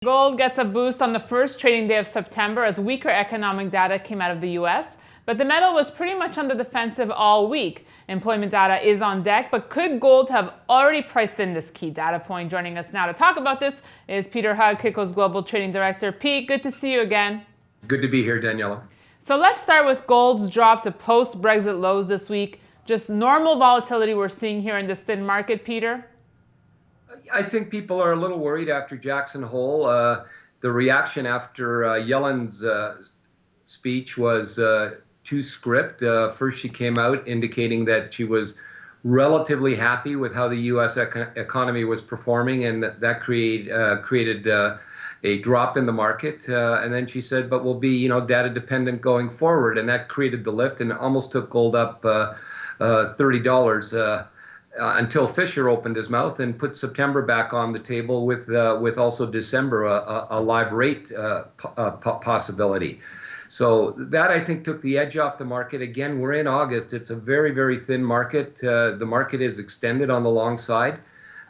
Gold gets a boost on the first trading day of September as weaker economic data came out of the U.S., but the metal was pretty much on the defensive all week. Employment data is on deck, but could gold have already priced in this key data point? Joining us now to talk about this is Peter Hugg, Kitco's Global Trading Director. Pete, good to see you again. Good to be here, Daniela. So let's start with gold's drop to post-Brexit lows this week. Just normal volatility we're seeing here in this thin market, Peter? I think people are a little worried after Jackson Hole. The reaction after Yellen's speech was too script. First, she came out indicating that she was relatively happy with how the U.S. economy was performing, and that created a drop in the market. And then she said, "But we'll be, data dependent going forward," and that created the lift and almost took gold up $30. Until Fisher opened his mouth and put September back on the table with also December a live rate possibility. So that, I think, took the edge off the market. Again, we're in August. It's a very, very thin market. The market is extended on the long side.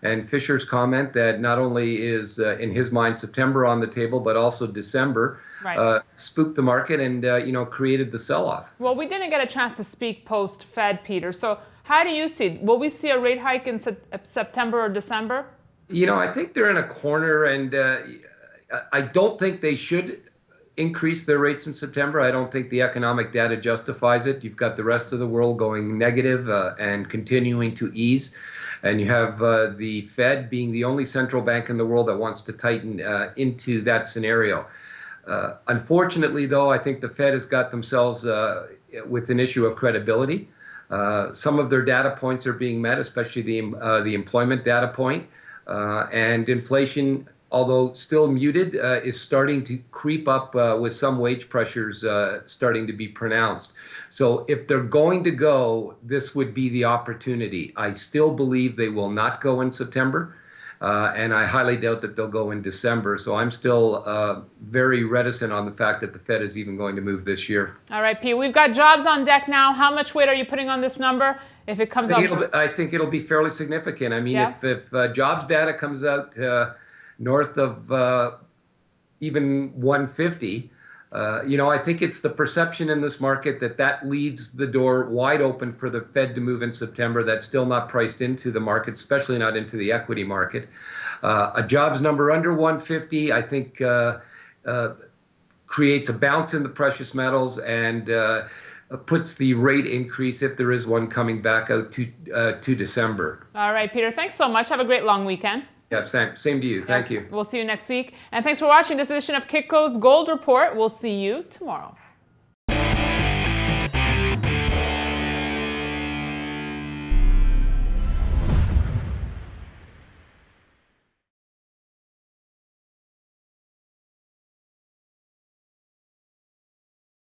And Fisher's comment that not only is, in his mind, September on the table, but also December, right, spooked the market and, created the sell-off. Well, we didn't get a chance to speak post-Fed, Peter. So how do you see it? Will we see a rate hike in September or December? I think they're in a corner, and I don't think they should increase their rates in September. I don't think the economic data justifies it. You've got the rest of the world going negative and continuing to ease. And you have the Fed being the only central bank in the world that wants to tighten into that scenario. Unfortunately, though, I think the Fed has got themselves with an issue of credibility. Some of their data points are being met, especially the employment data point. And inflation, although still muted, is starting to creep up with some wage pressures starting to be pronounced. So if they're going to go, this would be the opportunity. I still believe they will not go in September, and I highly doubt that they'll go in December. So I'm still very reticent on the fact that the Fed is even going to move this year. All right, Pete, we've got jobs on deck now. How much weight are you putting on this number if it comes out? I think it'll be fairly significant. I mean, if jobs data comes out north of even 150, I think it's the perception in this market that leaves the door wide open for the Fed to move in September. That's still not priced into the market, especially not into the equity market. A jobs number under 150, I think, creates a bounce in the precious metals and puts the rate increase, if there is one, coming back out to December. All right, Peter, thanks so much. Have a great long weekend. Yeah, same to you. Thank you. We'll see you next week. And thanks for watching this edition of Kitco's Gold Report. We'll see you tomorrow.